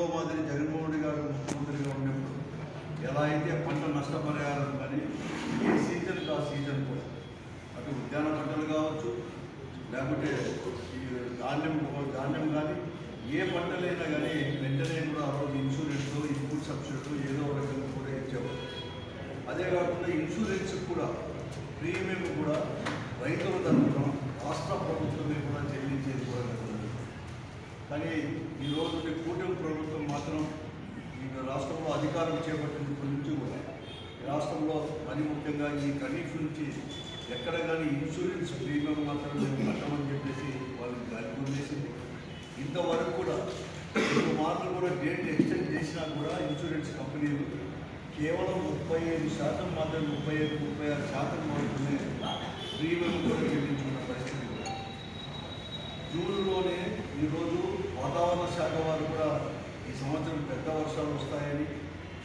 గతంలో మాదిరి జగన్మోహన్ రెడ్డి గారు ముఖ్యమంత్రిగా ఉన్నప్పుడు ఎలా అయితే పంట నష్టపరిహారం కానీ ఏ సీజన్కి ఆ సీజన్ కూడా అటు ఉద్యాన పంటలు కావచ్చు, లేకపోతే ఈ ధాన్యం కానీ ఏ పంటలైనా కానీ వెంటనే కూడా ఆ రోజు ఇన్సూరెన్స్, ఇన్పుట్ సబ్సిడీ ఏదో ఒక రకంగా కూడా ఇచ్చేవారు. అదే కాకుండా ఇన్సూరెన్స్ కూడా ప్రీమియం కూడా రైతుల తరఫున రాష్ట్ర ప్రభుత్వమే కూడా చెల్లించేది కూడా జరుగుతుంది. కానీ ఈరోజు కూటమి ప్రభుత్వం మాత్రం ఈ రాష్ట్రంలో అధికారం చేపట్టినప్పటి నుంచి కూడా రాష్ట్రంలో మరి ముఖ్యంగా ఈ ఖరీఫ్ నుంచి ఎక్కడ కానీ ఇన్సూరెన్స్ ప్రీమియం మాత్రం మేము కట్టమని చెప్పేసి వాళ్ళకి గాలి చేసింది. ఇంతవరకు కూడా 2 మార్లు కూడా డేట్ ఎక్స్టెండ్ చేసినా కూడా ఇన్సూరెన్స్ కంపెనీలు కేవలం 35% మాత్రం 35-36% మాత్రమే ప్రీమియం కూడా చెల్లించుకున్న పరిస్థితి. జూన్లోనే ఈరోజు వాతావరణ శాఖ వారు కూడా ఈ సంవత్సరం పెద్ద వర్షాలు వస్తాయని,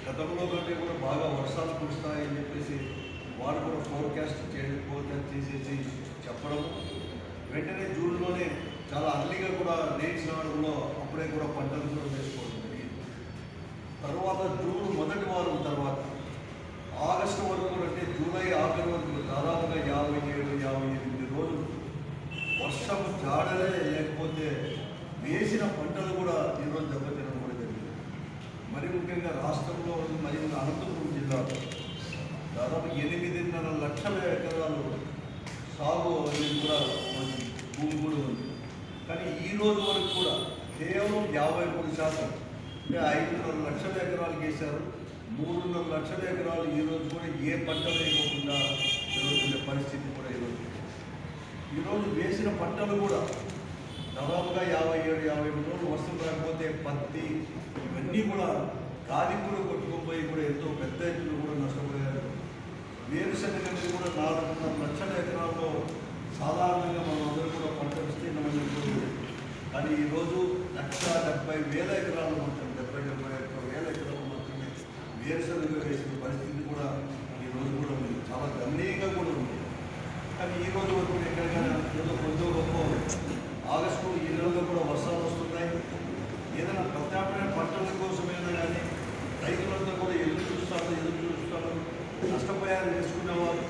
గతంలో కంటే కూడా బాగా వర్షాలు కురుస్తాయని చెప్పేసి వారు కూడా ఫోర్కాస్ట్ చేసేసి చెప్పడం, వెంటనే జూన్లోనే చాలా అర్లీగా కూడా రేట్స్ రావడంలో అప్పుడే కూడా పంటలు కూడా వేసుకోవడం జరిగింది. తర్వాత జూన్ మొదటి వారం తర్వాత ఆగస్టు వరకు అంటే జూలై ఆఖరి వరకు దాదాపుగా 57-58 రోజులు వర్షం జాడలే లేకపోతే వేసిన పంటలు కూడా ఈరోజు దెబ్బతినడం కూడా జరిగింది. మరి ముఖ్యంగా రాష్ట్రంలో మరియు అనంతపురం జిల్లాలో దాదాపు 8.5 లక్షల ఎకరాలు సాగు అనేది కూడా భూమి కూడా ఉంది. కానీ ఈ రోజు వరకు కూడా కేవలం 53% అంటే 5.5 లక్షల ఎకరాలు వేశారు. 3.5 లక్షల ఎకరాలు ఈరోజు కూడా ఏ పంట వేయకుండా జరుగుతున్న పరిస్థితి కూడా ఈరోజు వేసిన పంటలు కూడా దాదాపుగా 57-58 రోజులు వర్షం రాకపోతే పత్తి ఇవన్నీ కూడా గాలికి కూడా కొట్టుకుపోయి కూడా ఎంతో పెద్ద ఎత్తులు కూడా నష్టపోయారు. వేరుశనగ కూడా 4.5 లక్షల ఎకరాల్లో సాధారణంగా మనం అందరూ కూడా పంట విస్తీర్ణమని చెప్పలేదు. కానీ ఈరోజు 1,70,000 ఎకరాలు మాత్రం 70,000 ఎకరాలు మాత్రమే వేరుశనగ వేసిన పరిస్థితి కూడా ఈరోజు కూడా ఉంది. చాలా గణనీయంగా కూడా ఉంది. కానీ ఈ రోజు వరకు ఎక్కడికైనా ఏదో కొంచెం గొప్ప ఆగస్టు ఈ నెలలో కూడా వర్షాలు వస్తున్నాయి. ఏదైనా ప్రత్యామ్నాయ పంటల కోసమైనా కానీ రైతులంతా కూడా ఎదురు చూస్తారు. నష్టపోయారు చేసుకునేవారు,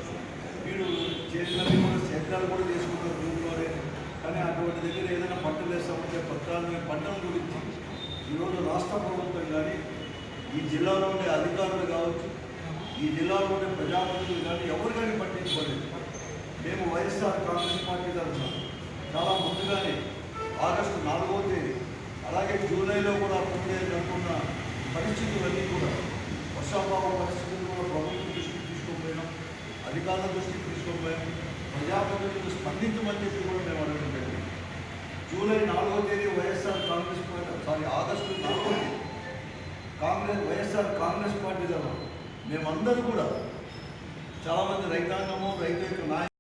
వీడు చేసినవి కూడా సేద్యాలు కూడా చేసుకున్నారు భూమిలోనే. కానీ అటువంటి దగ్గర ఏదైనా పంటలు వేస్తామంటే ప్రత్యామ్నాయ పంటల గురించి ఈరోజు రాష్ట్ర ప్రభుత్వం కానీ, ఈ జిల్లాలో ఉండే అధికారులు కావచ్చు, ఈ జిల్లాలో ఉండే ప్రజాప్రతినిధులు కానీ ఎవరు కానీ పట్టించుకోలేదు. మేము వైఎస్ఆర్ కాంగ్రెస్ పార్టీ తరఫున చాలా ముందుగానే ఆగస్టు 4వ తేదీ అలాగే జూలైలో కూడా అప్పుడే జరుగుతున్న పరిస్థితులన్నీ కూడా వర్షాభావ పరిస్థితులు కూడా ప్రభుత్వం దృష్టికి తీసుకుపోయినాం, అధికారుల దృష్టికి తీసుకుపోయాం, ప్రజాప్రతినిధులు స్పందించమని చెప్పి కూడా మేము అడగడం జరిగింది. జూలై 4వ తేదీ వైఎస్ఆర్ కాంగ్రెస్ పార్టీ ఆగస్టు 4వ తేదీ వైఎస్ఆర్ కాంగ్రెస్ పార్టీ తరఫున మేమందరూ కూడా చాలామంది రైతాంగము, రైతు యొక్క నాయకులు